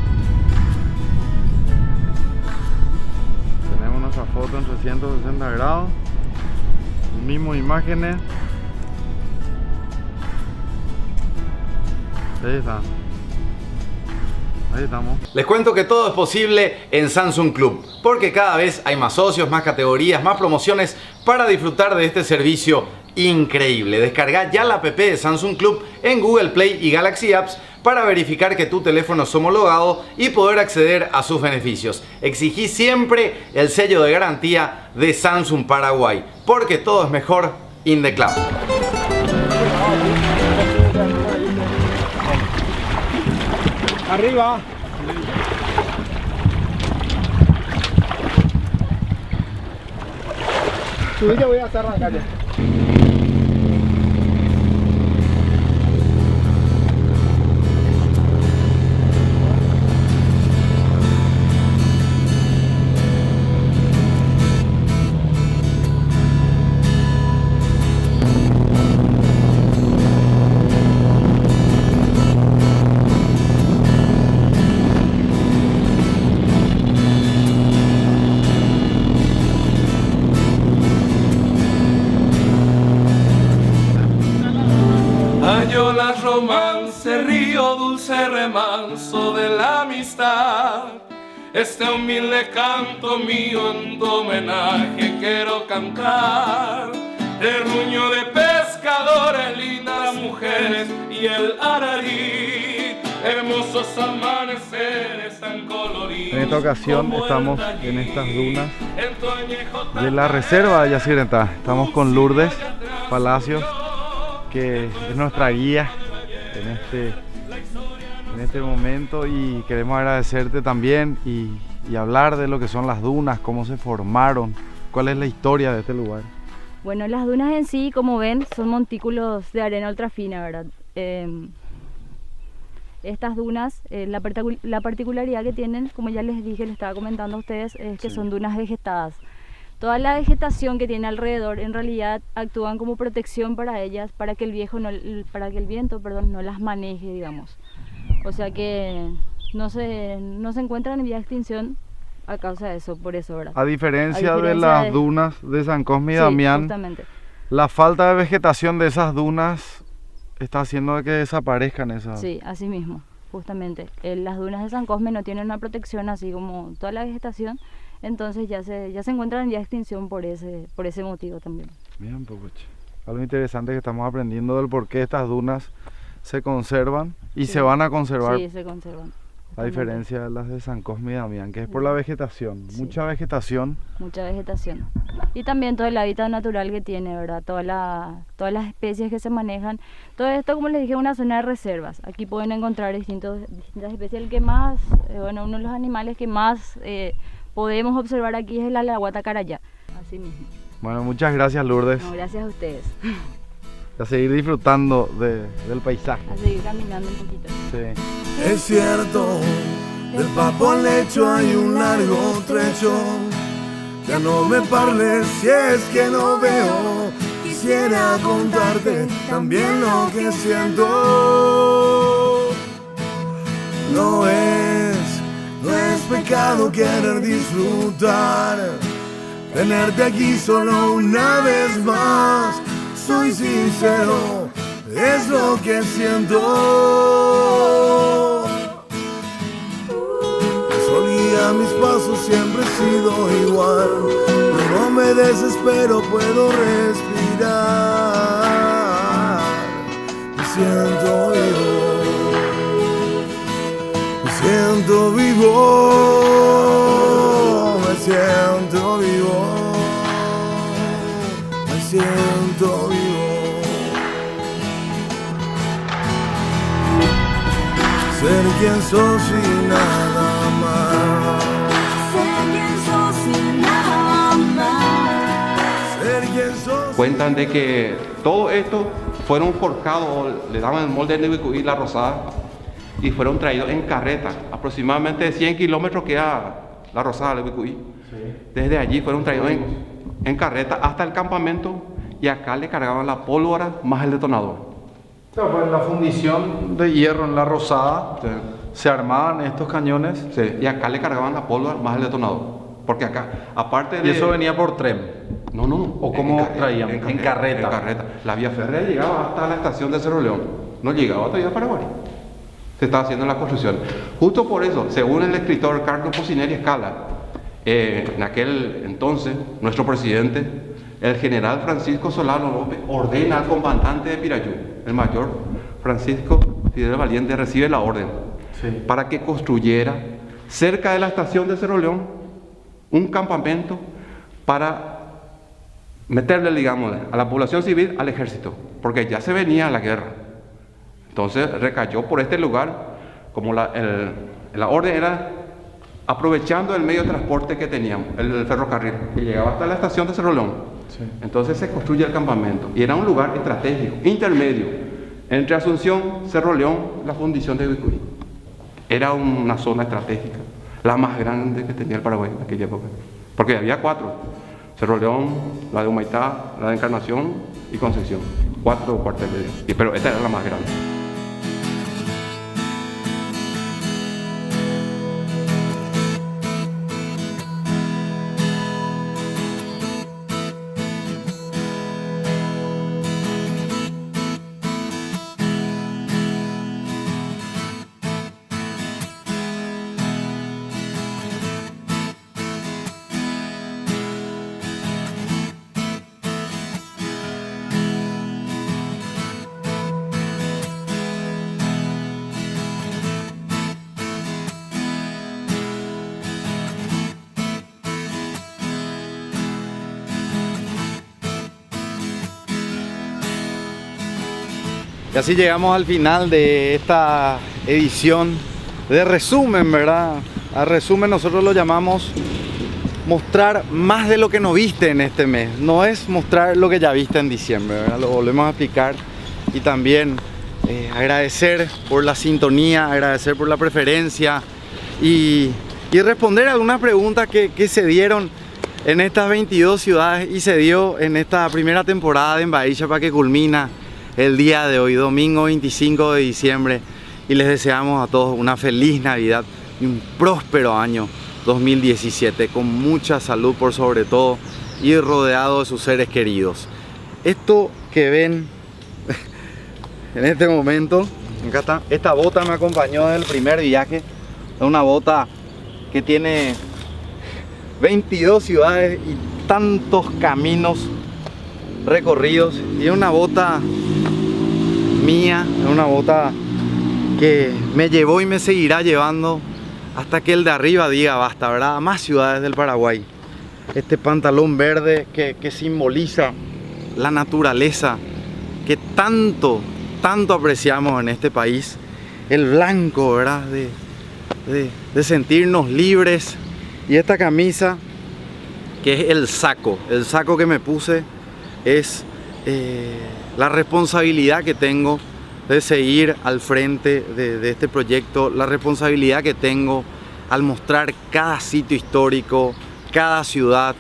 Tenemos nuestra foto en 360 grados. Mismo imágenes. Ahí está. Ahí estamos. Les cuento que todo es posible en Samsung Club, porque cada vez hay más socios, más categorías, más promociones para disfrutar de este servicio increíble. Descarga ya la app de Samsung Club en Google Play y Galaxy Apps para verificar que tu teléfono es homologado y poder acceder a sus beneficios. Exigí siempre el sello de garantía de Samsung Paraguay, porque todo es mejor in the cloud. Arriba. Subite, voy a hacer arrancar ya. Romance, río dulce remanso de la amistad. Este humilde canto mío en tu homenaje quiero cantar. Terruño de pescadores, lindas mujeres y el ararí. Hermosos amaneceres tan coloridos. En esta ocasión estamos en estas dunas de la reserva de Yacyretá. Estamos con Lourdes Palacios, que es nuestra guía en este momento, y queremos agradecerte también y hablar de lo que son las dunas, cómo se formaron, cuál es la historia de este lugar. Bueno, las dunas en sí, como ven, son montículos de arena ultra fina, ¿verdad? Estas dunas, la particularidad que tienen, como ya les dije, les estaba comentando a ustedes, es que son dunas vegetadas. Toda la vegetación que tiene alrededor en realidad actúan como protección para ellas, para que el viento no las maneje, digamos. O sea que no se encuentran en vía de extinción a causa de eso, por eso, ¿verdad? A diferencia de las dunas de San Cosme y Damián, justamente, la falta de vegetación de esas dunas está haciendo que desaparezcan esas. Sí, así mismo, justamente. Las dunas de San Cosme no tienen una protección así como toda la vegetación. Entonces ya se encuentran en vía de extinción por ese motivo también. Bien, pues, algo interesante que estamos aprendiendo del por qué estas dunas se conservan y se van a conservar. Sí, se conservan. A diferencia de las de San Cosme y Damián, que es por la vegetación, mucha vegetación. Mucha vegetación. Y también todo el hábitat natural que tiene, ¿verdad? Todas las especies que se manejan. Todo esto, como les dije, es una zona de reservas. Aquí pueden encontrar distintas especies. El que más, uno de los animales que más podemos observar aquí es el alaguata carayá, así mismo. Bueno, muchas gracias, Lourdes. No, gracias a ustedes. A seguir disfrutando del paisaje. A seguir caminando un poquito. Sí. Es cierto, del Papo al lecho hay un largo trecho. Ya no me parles si es que no veo. Quisiera contarte también lo que siento. No es pecado demasiado querer disfrutar, tenerte aquí solo una vez más. Soy sincero, es lo que siento. Solía mis pasos, siempre he sido igual, pero no me desespero, puedo respirar. Me siento vivo, me siento vivo, me siento vivo, me siento vivo. Ser quien sos y nada más. Ser quien sos y nada más. Ser quien sos. Cuentan de que todo esto fueron forjados, le daban el molde de Bicuí, la Rosada, y fueron traídos en carreta. Aproximadamente 100 kilómetros queda la Rosada de Bicuí. Desde allí fueron traídos en carreta hasta el campamento, y acá le cargaban la pólvora más el detonador. Claro, pues en la fundición de hierro en la Rosada se armaban estos cañones. Sí, y acá le cargaban la pólvora más el detonador. Porque acá, aparte de... ¿Y eso venía por tren? No. ¿O cómo traían? En carreta. En carreta. La vía férrea llegaba hasta la estación de Cerro León. No llegaba todavía a Paraguay. Se estaba haciendo la construcción. Justo por eso, según el escritor Carlos Pucineri Escala, en aquel entonces, nuestro presidente, el general Francisco Solano López, ordena al comandante de Pirayú, el mayor Francisco Fidel Valiente, recibe la orden para que construyera cerca de la estación de Cerro León un campamento para meterle, digamos, a la población civil al ejército, porque ya se venía la guerra. Entonces recayó por este lugar, como la orden era aprovechando el medio de transporte que teníamos, el ferrocarril, que llegaba hasta la estación de Cerro León. Entonces se construye el campamento, y era un lugar estratégico, intermedio, entre Asunción, Cerro León, la fundición de Bicuí. Era una zona estratégica, la más grande que tenía el Paraguay en aquella época, porque había 4: Cerro León, la de Humaitá, la de Encarnación y Concepción. 4 cuarteles, pero esta era la más grande. Y así llegamos al final de esta edición de resumen, ¿verdad? A resumen nosotros lo llamamos mostrar más de lo que no viste en este mes. No es mostrar lo que ya viste en diciembre, ¿verdad? Lo volvemos a explicar. Y también agradecer por la sintonía, agradecer por la preferencia y responder a algunas preguntas que se dieron en estas 22 ciudades y se dio en esta primera temporada de Embaixada Chapa, que culmina el día de hoy, domingo 25 de diciembre, y les deseamos a todos una feliz Navidad y un próspero año 2017, con mucha salud por sobre todo y rodeado de sus seres queridos. Esto que ven en este momento, acá está, esta bota me acompañó desde el primer viaje, es una bota que tiene 22 ciudades y tantos caminos recorridos, y es una bota mía, es una bota que me llevó y me seguirá llevando hasta que el de arriba diga basta, ¿verdad? A más ciudades del Paraguay. Este pantalón verde que simboliza la naturaleza que tanto apreciamos en este país. El blanco, ¿verdad? De sentirnos libres. Y esta camisa, que es el saco que me puse, es la responsabilidad que tengo de seguir al frente de este proyecto, la responsabilidad que tengo al mostrar cada sitio histórico, cada ciudad,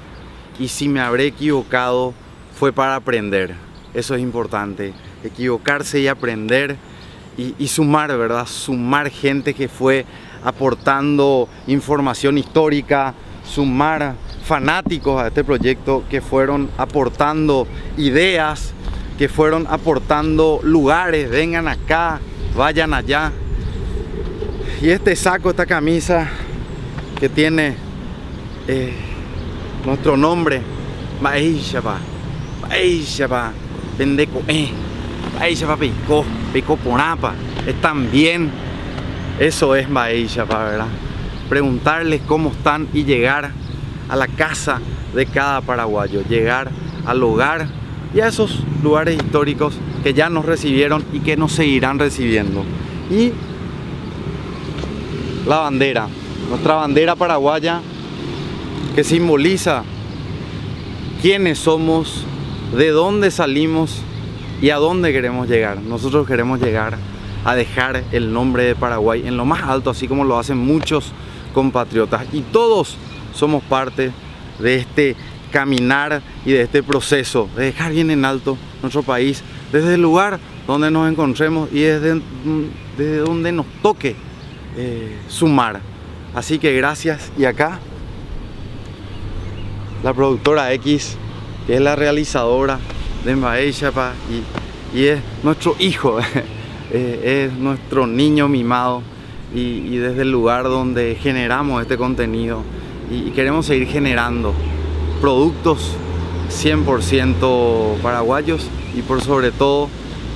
y si me habré equivocado fue para aprender. Eso es importante, equivocarse y aprender y sumar, ¿verdad? Sumar gente que fue aportando información histórica, sumar fanáticos a este proyecto que fueron aportando ideas, que fueron aportando lugares, vengan acá, vayan allá. Y este saco, esta camisa que tiene nuestro nombre, Baishapa, Pendeco, Baishapa Pico Ponapa, es también, eso es Baishapa, ¿verdad? Preguntarles cómo están y llegar a la casa de cada paraguayo, llegar al hogar y a esos lugares históricos que ya nos recibieron y que nos seguirán recibiendo. Y la bandera, nuestra bandera paraguaya, que simboliza quiénes somos, de dónde salimos y a dónde queremos llegar. Nosotros queremos llegar a dejar el nombre de Paraguay en lo más alto, así como lo hacen muchos compatriotas, y todos somos parte de este caminar y de este proceso de dejar bien en alto nuestro país desde el lugar donde nos encontremos y desde donde nos toque sumar. Así que gracias. Y acá la productora X, que es la realizadora de Baishapa y es nuestro hijo, es nuestro niño mimado, y desde el lugar donde generamos este contenido y queremos seguir generando productos 100% paraguayos y por sobre todo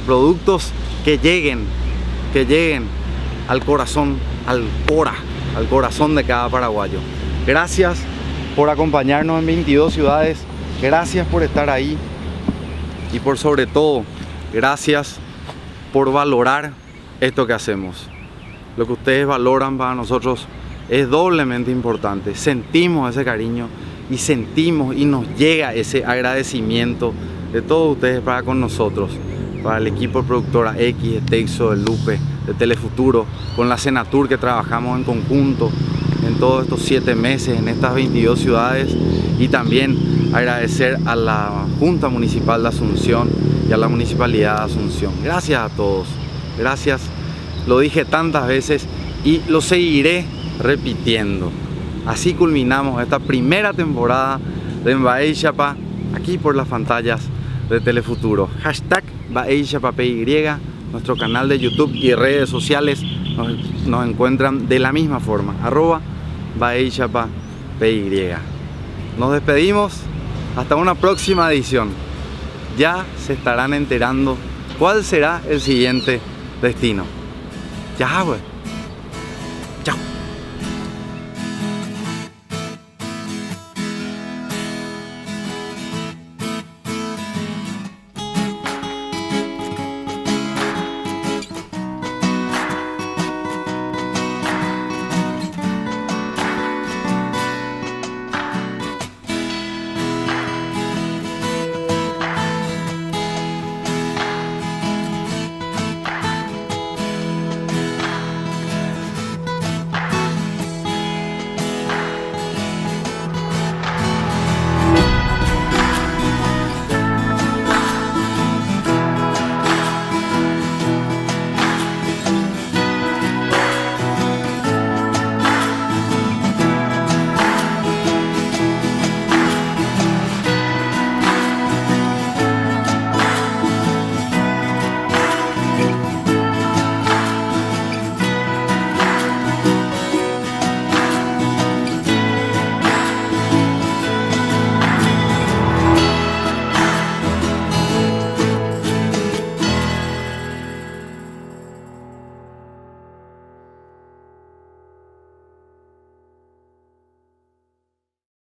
productos que lleguen al corazón, al corazón de cada paraguayo. Gracias por acompañarnos en 22 ciudades, gracias por estar ahí y por sobre todo, gracias por valorar esto que hacemos. Lo que ustedes valoran para nosotros es doblemente importante. Sentimos ese cariño y sentimos y nos llega ese agradecimiento de todos ustedes para con nosotros, para el equipo de productora X, de Texo, de Lupe, de Telefuturo, con la Senatur que trabajamos en conjunto en todos estos 7 meses en estas 22 ciudades, y también agradecer a la Junta Municipal de Asunción y a la Municipalidad de Asunción. Gracias a todos, gracias, lo dije tantas veces y lo seguiré repitiendo. Así culminamos esta primera temporada de Baishapa aquí por las pantallas de Telefuturo. Hashtag BaishapaPY, nuestro canal de YouTube y redes sociales nos encuentran de la misma forma, @BaishapaPY. Nos despedimos hasta una próxima edición. Ya se estarán enterando cuál será el siguiente destino. Ya, güey.